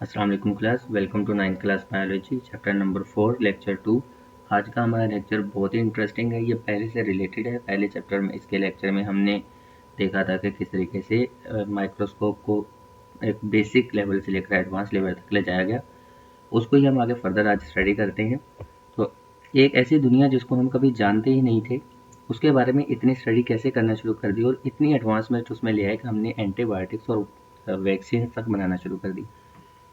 अस्सलाम वालेकुम class, welcome to 9th class biology chapter number 4 lecture 2। आज का हमारा लेक्चर बहुत ही इंटरेस्टिंग है। ये पहले से रिलेटेड है। पहले चैप्टर में इसके लेक्चर में हमने देखा था कि किस तरीके से माइक्रोस्कोप को एक बेसिक लेवल से लेकर एडवांस लेवल तक ले जाया गया। उसको ही हम आगे फर्दर आज स्टडी करते हैं। तो एक ऐसी दुनिया जिसको हम कभी जानते ही नहीं थे, उसके बारे में इतनी स्टडी कैसे करना शुरू कर दी और इतनी एडवांसमेंट उसमें ले आए कि हमने एंटीबायोटिक्स और वैक्सीन तक बनाना शुरू कर दी।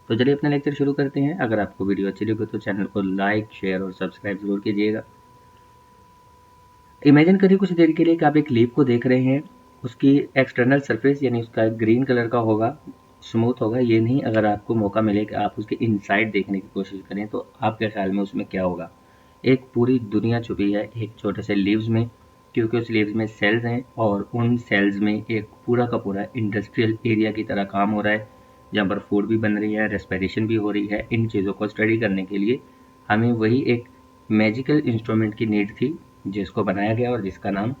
तो चलिए अपना लेक्चर शुरू करते हैं। अगर आपको वीडियो अच्छी लगे तो चैनल को लाइक, शेयर और सब्सक्राइब जरूर कीजिएगा। इमेजिन करिए कुछ देर के लिए कि आप एक लीफ को देख रहे हैं। उसकी एक्सटर्नल सरफेस यानी उसका ग्रीन कलर का होगा, स्मूथ होगा। ये नहीं, अगर आपको मौका मिले कि आप उसके इनसाइड देखने की कोशिश करें तो आपके ख्याल में उसमें क्या होगा? एक पूरी दुनिया छुपी है एक छोटे से लीव्स में, क्योंकि उस लीव्स में सेल्स हैं और उन सेल्स में एक पूरा का पूरा इंडस्ट्रियल एरिया की तरह काम हो रहा है, जहाँ पर फूड भी बन रही है, रेस्पिरेशन भी हो रही है। इन चीज़ों को स्टडी करने के लिए हमें वही एक मैजिकल इंस्ट्रूमेंट की नीड थी, जिसको बनाया गया और जिसका नाम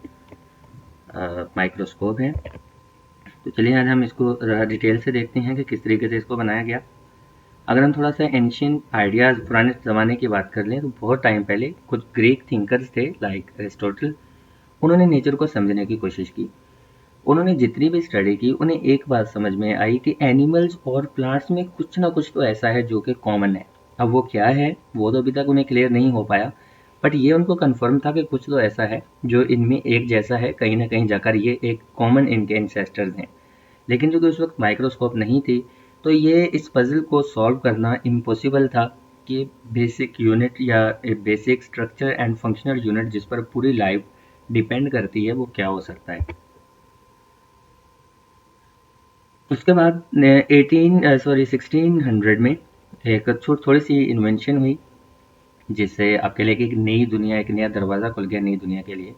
माइक्रोस्कोप है। तो चलिए आज हम इसको डिटेल से देखते हैं कि किस तरीके से इसको बनाया गया। अगर हम थोड़ा सा एंशियंट आइडियाज़, पुराने ज़माने की बात कर लें, तो बहुत टाइम पहले कुछ ग्रीक थिंकर्स थे लाइक एरिस्टोटल। उन्होंने नेचर को समझने की कोशिश की। उन्होंने जितनी भी स्टडी की, उन्हें एक बात समझ में आई कि एनिमल्स और प्लांट्स में कुछ ना कुछ तो ऐसा है जो कि कॉमन है। अब वो क्या है वो तो अभी तक उन्हें क्लियर नहीं हो पाया, बट ये उनको कंफर्म था कि कुछ तो ऐसा है जो इनमें एक जैसा है। कहीं ना कहीं जाकर ये एक कॉमन इनके एंसेस्टर्स हैं। लेकिन चूंकि उस वक्त माइक्रोस्कोप नहीं थी, तो ये इस पजल को सॉल्व करना इम्पॉसिबल था कि बेसिक यूनिट या basic structure and functional unit जिस पर पूरी लाइफ डिपेंड करती है वो क्या हो सकता है। उसके बाद 1600 में एक थोड़ी सी इन्वेंशन हुई, जिससे आपके लिए एक नई दुनिया, एक नया दरवाज़ा खुल गया नई दुनिया के लिए।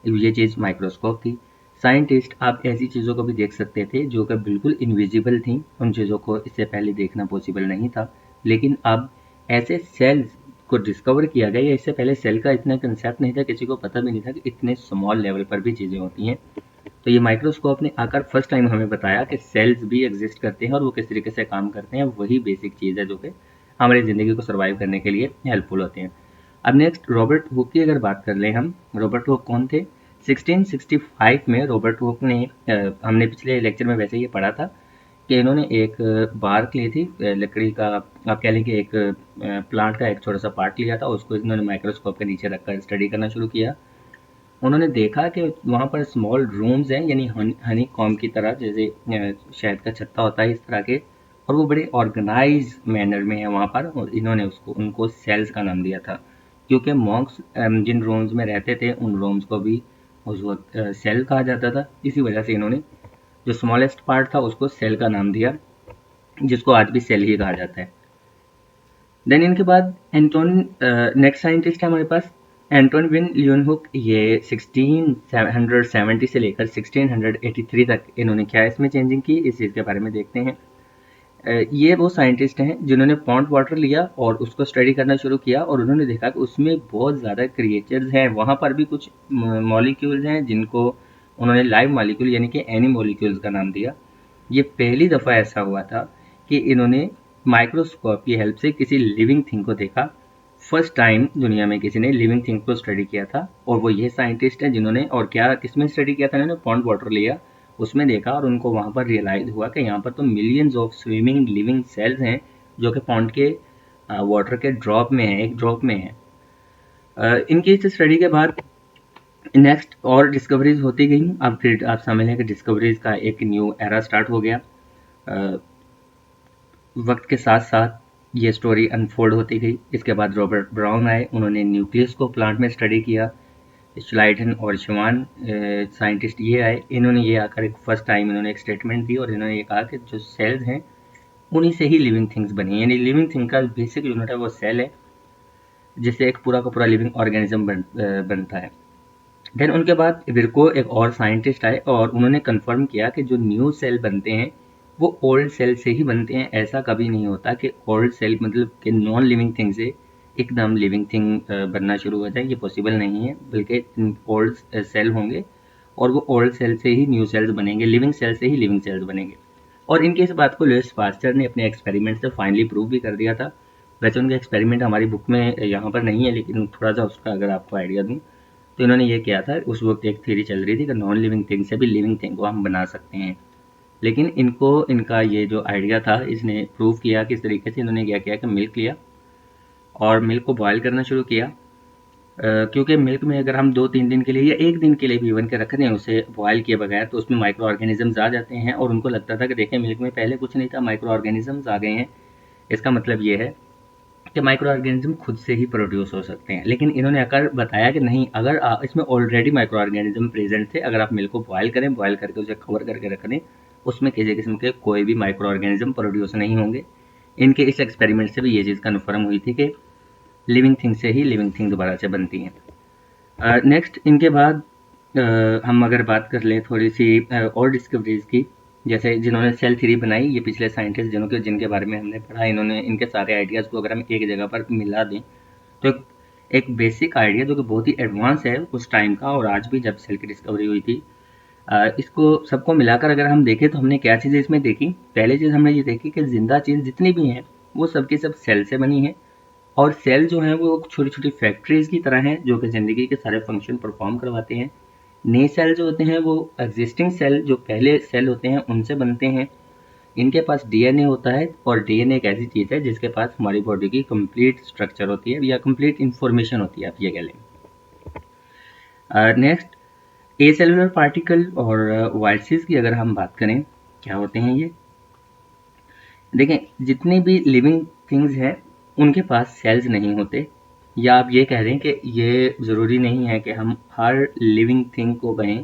ये चीज़ माइक्रोस्कोप थी। साइंटिस्ट आप ऐसी चीज़ों को भी देख सकते थे जो कि बिल्कुल इनविजिबल थी। उन चीज़ों को इससे पहले देखना पॉसिबल नहीं था। लेकिन अब ऐसे सेल्स को डिस्कवर किया गया। इससे पहले सेल का इतना कंसेप्ट नहीं था, किसी को पता भी नहीं था कि इतने स्मॉल लेवल पर भी चीज़ें होती हैं। तो ये माइक्रोस्कोप ने आकर फर्स्ट टाइम हमें बताया कि सेल्स भी एग्जिस्ट करते हैं और वो किस तरीके से काम करते हैं। वही बेसिक चीज़ है जो कि हमारी ज़िंदगी को सर्वाइव करने के लिए हेल्पफुल होते हैं। अब नेक्स्ट रॉबर्ट हुक की अगर बात कर लें हम, रॉबर्ट हुक कौन थे? 1665 में रॉबर्ट हुक ने हमने पिछले लेक्चर में वैसे ये पढ़ा था कि इन्होंने एक बार्क ली थी, लकड़ी का, आप कह लें कि एक प्लांट का एक छोटा सा पार्ट लिया था, उसको इन्होंने माइक्रोस्कोप के नीचे रखकर स्टडी करना शुरू किया। उन्होंने देखा कि वहाँ पर स्मॉल रूम्स हैं, यानी हनी कॉम्ब की तरह, जैसे शहद का छत्ता होता है इस तरह के, और वो बड़े ऑर्गेनाइज मैनर में है वहाँ पर। और इन्होंने उनको सेल्स का नाम दिया था, क्योंकि मॉन्क्स जिन रूम्स में रहते थे उन रूम्स को भी उस वक्त सेल कहा जाता था। इसी वजह से इन्होंने जो स्मॉलेस्ट पार्ट था उसको सेल का नाम दिया, जिसको आज भी सेल ही कहा जाता है। देन इनके बाद एंटोन, नेक्स्ट साइंटिस्ट है हमारे पास एंटोन विन लियोनहुक। ये 1670 से लेकर 1683 तक इन्होंने क्या इसमें चेंजिंग की, इस चीज़ के बारे में देखते हैं। ये वो साइंटिस्ट हैं जिन्होंने पॉन्ड वाटर लिया और उसको स्टडी करना शुरू किया, और उन्होंने देखा कि उसमें बहुत ज़्यादा क्रिएचर्स हैं। वहाँ पर भी कुछ मॉलिक्यूल्स हैं जिनको उन्होंने लाइव मॉलिक्यूल यानी कि एनी मॉलिक्यूल्स का नाम दिया। ये पहली दफ़ा ऐसा हुआ था कि इन्होंने माइक्रोस्कोप की हेल्प से किसी लिविंग थिंग को देखा। फर्स्ट टाइम दुनिया में किसी ने लिविंग थिंग को स्टडी किया था, और वो ये साइंटिस्ट हैं जिन्होंने, और क्या किसमें स्टडी किया था, इन्होंने पॉन्ड वाटर लिया, उसमें देखा, और उनको वहाँ पर रियलाइज हुआ कि यहाँ पर तो millions of swimming living cells हैं जो कि पॉन्ड के वाटर के ड्रॉप में है, एक ड्रॉप में है। इनकी इस स्टडी के बाद नेक्स्ट और डिस्कवरीज होती गई। अब फिर आप समझ लें कि डिस्कवरीज का एक न्यू एरा स्टार्ट हो गया। वक्त के साथ साथ ये स्टोरी अनफोल्ड होती गई। इसके बाद रॉबर्ट ब्राउन आए, उन्होंने न्यूक्लियस को प्लांट में स्टडी किया। श्लाइडन और शिवान साइंटिस्ट ये आए, इन्होंने ये आकर एक फर्स्ट टाइम इन्होंने एक स्टेटमेंट दी और इन्होंने ये कहा कि जो सेल्स हैं उन्हीं से ही लिविंग थिंग्स बनी है, यानी लिविंग थिंग का बेसिक यूनिट है वो सेल है, जिससे एक पूरा का पूरा लिविंग ऑर्गेनिज्म बनता है। देन उनके बाद विर्को एक और साइंटिस्ट आए और उन्होंने कंफर्म किया कि जो न्यू सेल बनते हैं वो ओल्ड सेल से ही बनते हैं। ऐसा कभी नहीं होता कि ओल्ड सेल मतलब कि नॉन लिविंग थिंग से एकदम लिविंग थिंग बनना शुरू हो जाए, ये पॉसिबल नहीं है। बल्कि ओल्ड सेल होंगे और वो ओल्ड सेल से ही न्यू सेल्स बनेंगे, लिविंग सेल से ही लिविंग सेल्स बनेंगे। और इनके इस बात को लुईस पास्चर ने अपने एक्सपेरिमेंट से फाइनली प्रूव भी कर दिया था। वैसे उनका एक्सपेरिमेंट हमारी बुक में यहाँ पर नहीं है, लेकिन थोड़ा सा उसका अगर आपको आइडिया दूँ तो इन्होंने ये किया था, उस वक्त एक थ्योरी चल रही थी कि नॉन लिविंग थिंग से भी लिविंग थिंग को हम बना सकते हैं। लेकिन इनको इनका ये जो आइडिया था इसने प्रूव किया किस तरीके से। इन्होंने क्या किया कि मिल्क लिया और मिल्क को बॉयल करना शुरू किया। क्योंकि मिल्क में अगर हम 2-3 दिन के लिए या 1 दिन के लिए भी इवन के रख दें उसे बॉयल किए बगैर, तो उसमें माइक्रो ऑर्गेनिजम्स आ जाते हैं। और उनको लगता था कि देखें मिल्क में पहले कुछ नहीं था, माइक्रो ऑर्गेनिजम्स आ गए हैं, इसका मतलब ये है कि माइक्रो ऑर्गेनिज्म खुद से ही प्रोड्यूस हो सकते हैं। लेकिन इन्होंने आकर बताया कि नहीं, अगर इसमें ऑलरेडी माइक्रो ऑर्गेनिज्म प्रेजेंट थे, अगर आप मिल्क को बॉयल करें, बॉयल करके उसे कवर करके रख दें, उसमें किसी किस्म के कोई भी माइक्रो ऑर्गेनिज्म प्रोड्यूस नहीं होंगे। इनके इस एक्सपेरिमेंट से भी ये चीज़ कन्फर्म हुई थी कि लिविंग थिंग से ही लिविंग थिंग दोबारा से बनती हैं। नेक्स्ट इनके बाद हम अगर बात कर लें थोड़ी सी और डिस्कवरीज की, जैसे जिन्होंने सेल थ्योरी बनाई, ये पिछले साइंटिस्ट जिनके बारे में हमने पढ़ा, इन्होंने इनके सारे आइडियाज़ को अगर हम एक जगह पर मिला दें तो एक बेसिक आइडिया जो कि बहुत ही एडवांस है उस टाइम का, और आज भी जब सेल की डिस्कवरी हुई थी, इसको सबको मिलाकर अगर हम देखें तो हमने क्या चीज़ें इसमें देखी। पहली चीज़ हमने ये देखी कि जिंदा चीज़ जितनी भी हैं वो सबकी सब सेल से बनी है, और सेल जो हैं वो छोटी छोटी फैक्ट्रीज की तरह हैं जो कि ज़िंदगी के सारे फंक्शन परफॉर्म करवाते हैं। नए सेल जो होते हैं वो एग्जिस्टिंग सेल, जो पहले सेल होते हैं, उनसे बनते हैं। इनके पास डीएनए होता है, और डीएनए एक ऐसी चीज़ है जिसके पास हमारी बॉडी की कंप्लीट स्ट्रक्चर होती है या कंप्लीट इंफॉर्मेशन होती है, आप ये कह लें। नेक्स्ट ए सेलुलर पार्टिकल और वायरसेस की अगर हम बात करें, क्या होते हैं ये देखें। जितनी भी लिविंग थिंग्स हैं उनके पास सेल्स नहीं होते, या आप ये कह रहे हैं कि ये ज़रूरी नहीं है कि हम हर लिविंग थिंग को कहें।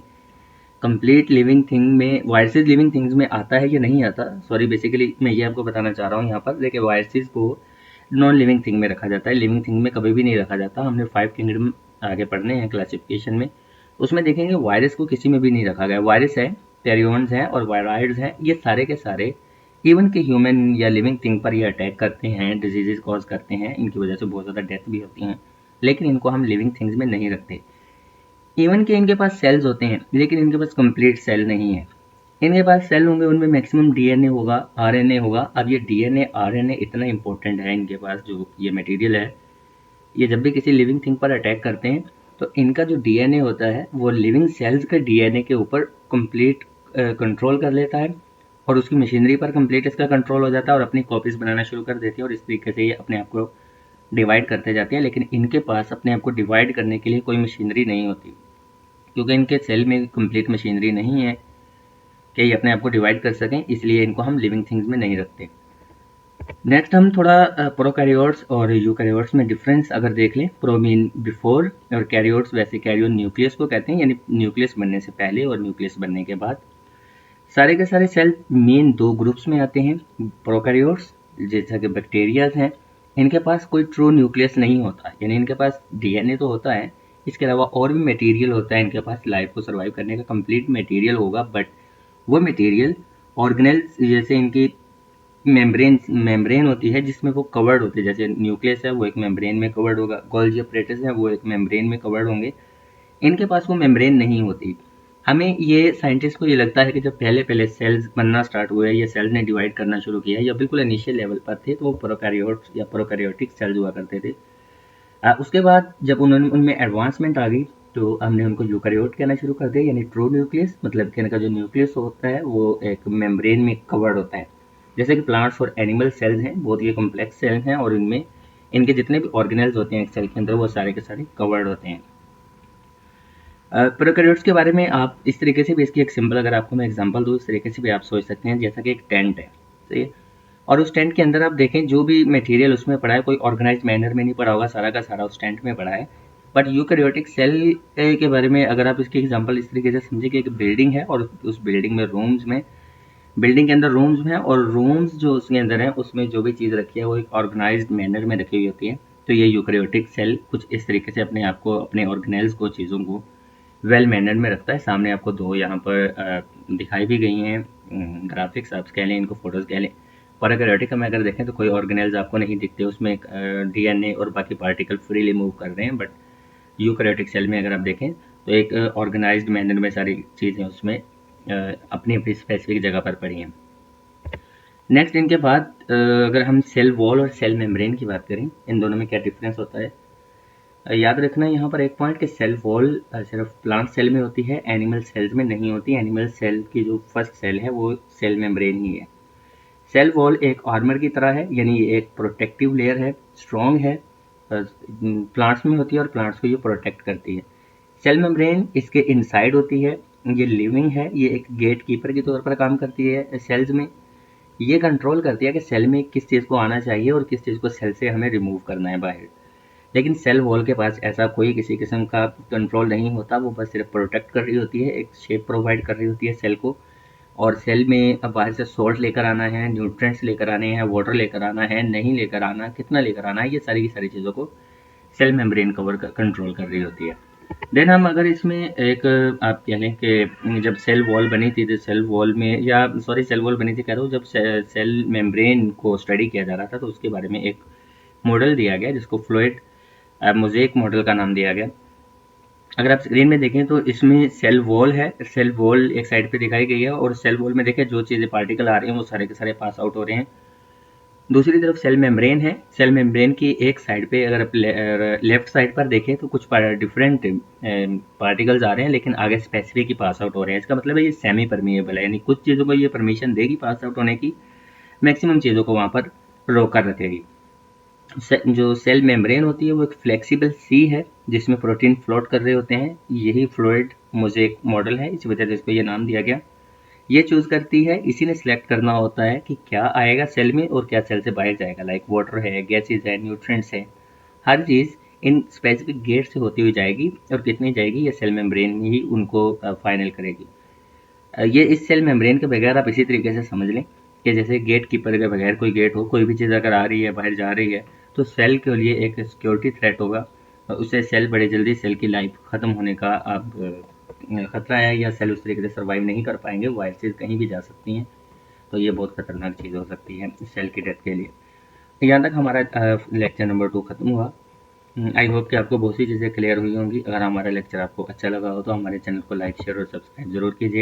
कंप्लीट लिविंग थिंग में वायरसेस लिविंग थिंग्स में आता है या नहीं आता, सॉरी, बेसिकली मैं ये आपको बताना चाह रहा हूँ यहाँ पर। देखिए, वायरसेस को नॉन लिविंग थिंग में रखा जाता है, लिविंग थिंग में कभी भी नहीं रखा जाता। हमने 5 किंगडम आगे पढ़ने हैं क्लासिफिकेशन में, उसमें देखेंगे वायरस को किसी में भी नहीं रखा गया। वायरस है, पेरियोन्स हैं और वायराइड्स हैं, ये सारे के सारे इवन के ह्यूमन या लिविंग थिंग पर ये अटैक करते हैं, डिजीजेज कॉज करते हैं, इनकी वजह से बहुत ज़्यादा डेथ भी होती हैं, लेकिन इनको हम लिविंग थिंग्स में नहीं रखते। इवन के इनके पास सेल्स होते हैं, लेकिन इनके पास कंप्लीट सेल नहीं है। इनके पास सेल होंगे, उनमें मैक्सिमम डीएनए होगा, आरएनए होगा। अब ये डीएनए आरएनए इतना इंपॉर्टेंट है इनके पास, जो ये मटेरियल है, ये जब भी किसी लिविंग थिंग पर अटैक करते हैं तो इनका जो डीएनए होता है वो लिविंग सेल्स के डीएनए के ऊपर कंप्लीट कंट्रोल कर लेता है, और उसकी मशीनरी पर कंप्लीट इसका कंट्रोल हो जाता है, और अपनी कॉपीज बनाना शुरू कर देती है, और इस तरीके से ये अपने आप को डिवाइड करते जाते हैं। लेकिन इनके पास अपने आप को डिवाइड करने के लिए कोई मशीनरी नहीं होती, क्योंकि इनके सेल में कंप्लीट मशीनरी नहीं है कि ये अपने आप को डिवाइड कर सकें, इसलिए इनको हम लिविंग थिंग्स में नहीं रखते। नेक्स्ट हम थोड़ा प्रोकैरियोट्स और यूकैरियोट्स में डिफरेंस अगर देख लें। प्रो मीन बिफोर और कैरियोट्स वैसे कैरियोन न्यूक्लियस को कहते हैं, यानी न्यूक्लियस बनने से पहले और न्यूक्लियस बनने के बाद। सारे के सारे सेल मेन 2 ग्रुप्स में आते हैं। प्रोकैरियोट्स जैसा कि बैक्टीरियाज हैं, इनके पास कोई ट्रू न्यूक्लियस नहीं होता, यानी इनके पास डीएनए तो होता है, इसके अलावा और भी मटेरियल होता है इनके पास, लाइफ को सर्वाइव करने का कंप्लीट मटेरियल होगा, बट वो मटेरियल ऑर्गेनेल्स जैसे इनकी मेम्ब्रेन होती है जिसमें वो कवर्ड होते हैं, जैसे न्यूक्लियस है वो एक मेम्ब्रेन में कवर्ड होगा, गोल्गी अपरेटस है वो एक मेम्ब्रेन में कवर्ड होंगे। इनके पास वो मेम्ब्रेन नहीं होती। हमें ये साइंटिस्ट को ये लगता है कि जब पहले पहले सेल्स बनना स्टार्ट हुए या सेल्स ने डिवाइड करना शुरू किया या बिल्कुल इनिशियल लेवल पर थे, तो वो प्रोकैरियोट्स या प्रोकैरियोटिक सेल्स हुआ करते थे। उसके बाद जब उन्होंने उनमें एडवांसमेंट आ गई तो हमने उनको यूकैरियोट कहना शुरू कर दिया, यानी ट्रू न्यूक्लियस, मतलब कि इनका जो न्यूक्लियस होता है वो एक मेम्ब्रेन में कवर्ड होता है। जैसे कि प्लांट्स और एनिमल सेल्स हैं, बहुत ये कॉम्प्लेक्स सेल्स हैं, और इनमें इनके जितने भी ऑर्गेनेल्स होते हैं एक सेल के अंदर वो सारे के सारे कवर्ड होते हैं। प्रोकैरियोट्स के बारे में आप इस तरीके से भी, इसकी एक सिंपल अगर आपको मैं एग्जांपल दूँ, इस तरीके से भी आप सोच सकते हैं जैसा कि एक टेंट है, सही है, और उस टेंट के अंदर आप देखें जो भी मटेरियल उसमें पड़ा है कोई ऑर्गेनाइज मैनर में नहीं पड़ा होगा, सारा का सारा उस टेंट में पड़ा है। बट यूकैरियोटिक सेल के बारे में अगर आप इसकी एग्जांपल इस तरीके से समझे कि एक बिल्डिंग है और उस बिल्डिंग में रूम्स में, बिल्डिंग के अंदर रूम्स हैं, और रूम्स जो उसके अंदर है उसमें जो भी चीज़ रखी है वो एक ऑर्गेनाइज्ड मैनर में रखी हुई होती है। तो ये यूकैरियोटिक सेल कुछ इस तरीके से अपने आप को, अपने ऑर्गेनेल्स को, चीज़ों को वेल मैनर्ड में रखता है। सामने आपको 2 यहाँ पर दिखाई भी गई हैं ग्राफिक्स, आप कह लें इनको, फोटोज़ कह लें। प्रोकैरियोटिक में अगर देखें तो कोई ऑर्गेनेल्स आपको नहीं दिखते, उसमें डीएनए और बाकी पार्टिकल फ्रीली मूव कर रहे हैं। बट यूकैरियोटिक सेल में अगर आप देखें तो एक ऑर्गेनाइज्ड मैनर में सारी चीज़ें उसमें अपनी अपनी स्पेसिफिक जगह पर पड़ी हैं। नेक्स्ट इनके बाद अगर हम सेल वॉल और सेल मेम्ब्रेन की बात करें, इन दोनों में क्या डिफरेंस होता है। याद रखना यहाँ पर एक पॉइंट कि सेल वॉल सिर्फ प्लांट सेल में होती है, एनिमल सेल्स में नहीं होती। एनिमल सेल की जो फर्स्ट सेल है वो सेल मेम्ब्रेन ही है। सेल वॉल एक आर्मर की तरह है, यानी ये एक प्रोटेक्टिव लेयर है, स्ट्रॉन्ग है, प्लांट्स में होती है और प्लांट्स को ये प्रोटेक्ट करती है। सेल मेम्ब्रेन इसके इनसाइड होती है, ये लिविंग है, ये एक गेट कीपर के तौर पर काम करती है सेल्स में। ये कंट्रोल करती है कि सेल में किस चीज़ को आना चाहिए और किस चीज़ को सेल से हमें रिमूव करना है बाहर। लेकिन सेल वॉल के पास ऐसा कोई किसी किस्म का कंट्रोल नहीं होता, वो बस सिर्फ प्रोटेक्ट कर रही होती है, एक शेप प्रोवाइड कर रही होती है सेल को। और सेल में अब बाहर से सोल्ट लेकर आना है, न्यूट्रिएंट्स लेकर आने हैं, वाटर लेकर आना है, नहीं लेकर आना, कितना लेकर आना है, ये सारी की सारी चीज़ों को सेल मेम्ब्रेन कवर कंट्रोल कर रही होती है। देन हम अगर इसमें एक आप कह लें कि जब सेल वॉल बनी थी, तो सेल वॉल में या सॉरी सेल वॉल बनी थी कह रहा हूँ, जब सेल मेम्ब्रेन को स्टडी किया जा रहा था तो उसके बारे में एक मॉडल दिया गया जिसको फ्लोइड मोज़ेक मॉडल का नाम दिया गया। अगर आप स्क्रीन में देखें तो इसमें सेल वॉल है, सेल वॉल एक साइड पे दिखाई गई है और सेल वॉल में देखें जो चीज़ें पार्टिकल आ रहे हैं वो सारे के सारे पास आउट हो रहे हैं। दूसरी तरफ सेल मेम्ब्रेन है, सेल मेम्ब्रेन की एक साइड पे अगर आप लेफ्ट साइड पर देखें तो कुछ डिफरेंट पार्टिकल्स आ रहे हैं, लेकिन आगे स्पेसिफिक ही पास आउट हो रहे हैं। इसका मतलब है ये सेमी परमिएबल है, यानी कुछ चीज़ों को ये परमिशन देगी पास आउट होने की, मैक्सिमम चीज़ों को वहाँ पर रोक कर रखेगी। जो सेल मेम्ब्रेन होती है वो एक फ्लेक्सिबल सी है जिसमें प्रोटीन फ्लोट कर रहे होते हैं। यही फ्लोइड मोज़ेक मॉडल है, इस वजह से इसको ये नाम दिया गया। ये चूज करती है, इसी ने सिलेक्ट करना होता है कि क्या आएगा सेल में और क्या सेल से बाहर जाएगा। लाइक वाटर है, गैसेज है, न्यूट्रिएंट्स है, हर चीज़ इन स्पेसिफिक गेट से होती हुई जाएगी और कितनी जाएगी ये सेल मेम्ब्रेन ही उनको फाइनल करेगी। ये इस सेल मेम्ब्रेन के बगैर आप इसी तरीके से समझ लें कि जैसे गेट कीपर के बगैर कोई गेट हो, कोई भी चीज़ अगर आ रही है बाहर जा रही है तो सेल के लिए एक सिक्योरिटी थ्रेट होगा, उससे सेल बड़े जल्दी सेल की लाइफ ख़त्म होने का अब खतरा है, या सेल उस तरीके से सर्वाइव नहीं कर पाएंगे, वायरसेस कहीं भी जा सकती हैं। तो ये बहुत खतरनाक चीज़ हो सकती है सेल की डेथ के लिए। यहाँ तक हमारा लेक्चर नंबर 2 ख़त्म हुआ। आई होप कि आपको बहुत सी चीज़ें क्लियर हुई होंगी। अगर हमारा लेक्चर आपको अच्छा लगा हो तो हमारे चैनल को लाइक शेयर और सब्सक्राइब ज़रूर कीजिए।